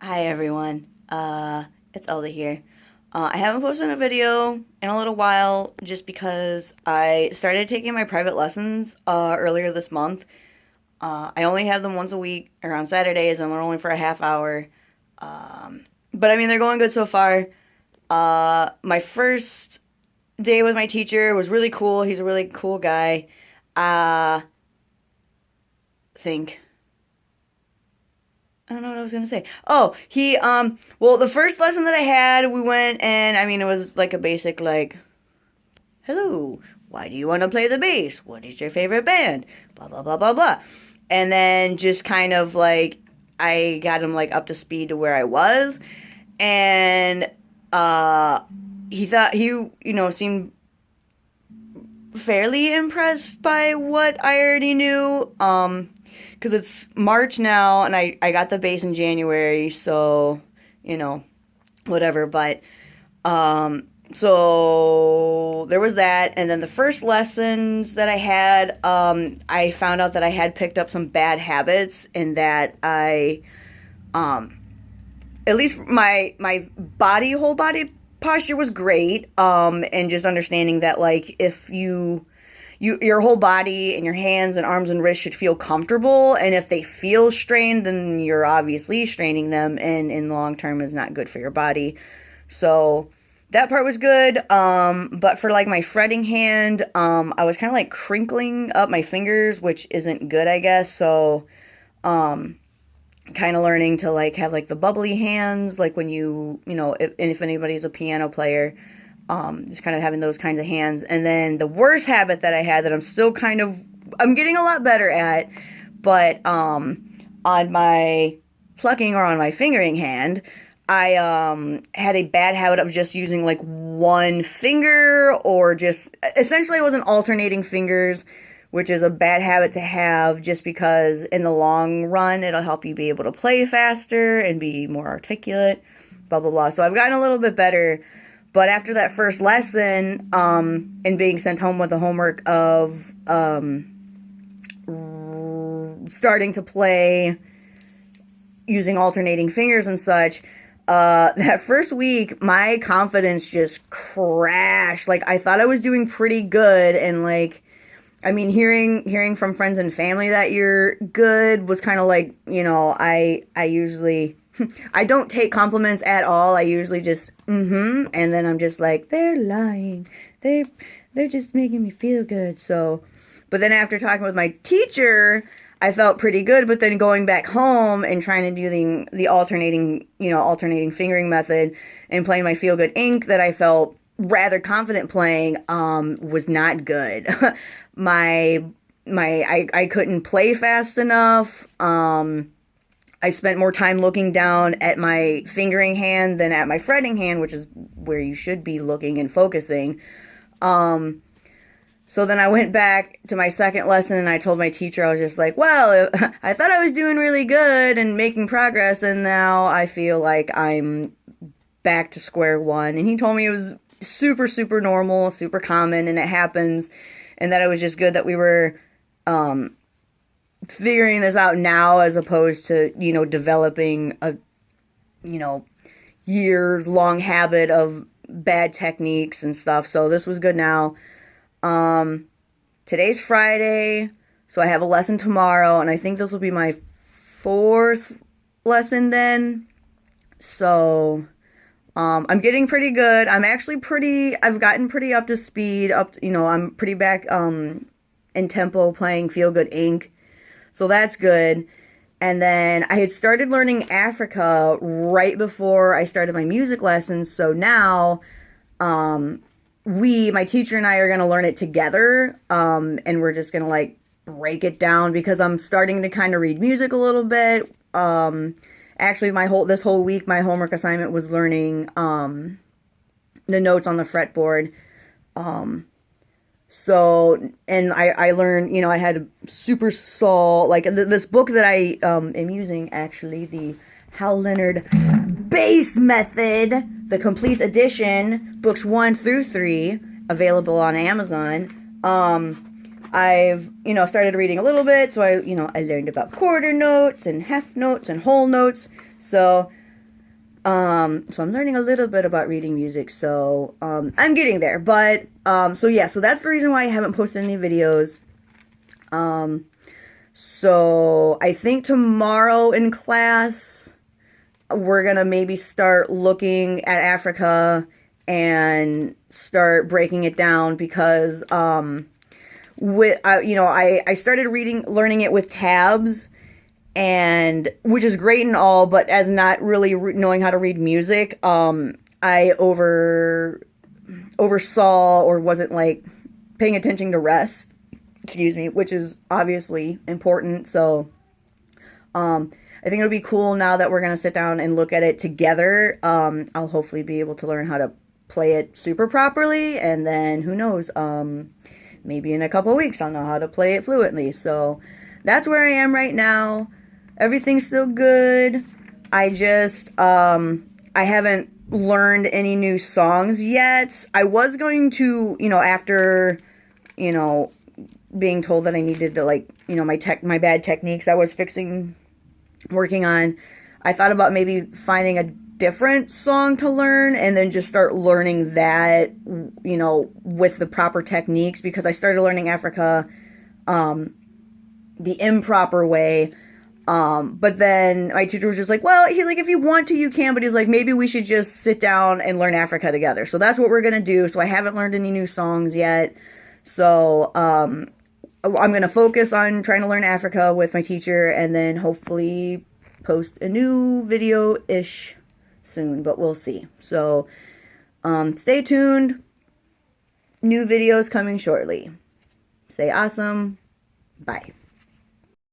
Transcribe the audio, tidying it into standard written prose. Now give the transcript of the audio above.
Hi everyone, it's Elda here. I haven't posted a video in a little while just because I started taking my private lessons earlier this month. I only have them once a week around Saturdays and they're only for a half hour. But I mean, they're going good so far. My first day with my teacher was really cool. He's a really cool guy. Uh, think. I don't know what I was gonna say. Oh, well, the first lesson that I had, we went and, I mean, it was like a basic, like, hello, why do you want to play the bass? What is your favorite band? Blah, blah, blah, blah, blah. And then just kind of like, I got him, like, up to speed to where I was. And, he thought, seemed fairly impressed by what I already knew. Because it's March now, and I got the bass in January, so, you know, whatever. But, so there was that. And then the first lessons that I had, I found out that I had picked up some bad habits, and that at least my whole body posture was great. And just understanding that, like, if your whole body and your hands and arms and wrists should feel comfortable, and if they feel strained, then you're obviously straining them, and in the long term is not good for your body. So that part was good. But for like my fretting hand, I was kind of like crinkling up my fingers, which isn't good, I guess. So kind of learning to like have like the bubbly hands, like when if anybody's a piano player, just kind of having those kinds of hands. And then the worst habit that I had that I'm getting a lot better at, but on my plucking or on my fingering hand, I had a bad habit of just using like one finger, or just essentially I wasn't alternating fingers, which is a bad habit to have, just because in the long run it'll help you be able to play faster and be more articulate, blah blah blah. So I've gotten a little bit better. But after that first lesson, and being sent home with the homework of starting to play using alternating fingers and such, that first week, my confidence just crashed. Like, I thought I was doing pretty good, and like, I mean, hearing from friends and family that you're good was kind of like, I usually I don't take compliments at all. I usually just and then I'm just like, they're lying. They're just making me feel good. So, but then after talking with my teacher, I felt pretty good. But then going back home and trying to do the alternating fingering method and playing my Feel Good Inc. that I felt rather confident playing, was not good. I couldn't play fast enough. I spent more time looking down at my fingering hand than at my fretting hand, which is where you should be looking and focusing. So then I went back to my second lesson, and I told my teacher, I was just like, well, I thought I was doing really good and making progress, and now I feel like I'm back to square one. And he told me it was super, super normal, super common, and it happens, and that it was just good that we were figuring this out now, as opposed to, developing a, years long habit of bad techniques and stuff. So this was good now. Today's Friday, so I have a lesson tomorrow, and I think this will be my fourth lesson then. So I'm getting pretty good. I've gotten pretty up to speed, I'm pretty back in tempo playing Feel Good Inc. So that's good. And then I had started learning Africa right before I started my music lessons. So now, my teacher and I are going to learn it together. And we're just going to like break it down, because I'm starting to kind of read music a little bit. Actually, this whole week, my homework assignment was learning, the notes on the fretboard. So, and I learned, I had a super sol, like this book that I am using, actually, the Hal Leonard Bass Method, the complete edition, books 1 through 3, available on Amazon. I've, started reading a little bit, so I learned about quarter notes and half notes and whole notes. So So I'm learning a little bit about reading music, so I'm getting there. But so yeah, so that's the reason why I haven't posted any videos. So I think tomorrow in class we're gonna maybe start looking at Africa and start breaking it down because with I started learning it with tabs, and which is great and all, but as not really knowing how to read music, I oversaw or wasn't like paying attention to rest, excuse me, which is obviously important. So I think it'll be cool now that we're gonna sit down and look at it together. I'll hopefully be able to learn how to play it super properly, and then who knows, maybe in a couple of weeks I'll know how to play it fluently. So that's where I am right now. Everything's still good. I just I haven't learned any new songs yet. I was going to, after being told that I needed to, like, my bad techniques I was working on, I thought about maybe finding a different song to learn and then just start learning that, with the proper techniques, because I started learning Africa the improper way. But then my teacher was just like, well, he's like, if you want to, you can, but he's like, maybe we should just sit down and learn Africa together. So that's what we're going to do. So I haven't learned any new songs yet. So, I'm going to focus on trying to learn Africa with my teacher, and then hopefully post a new video-ish soon, but we'll see. So, stay tuned. New videos coming shortly. Stay awesome. Bye.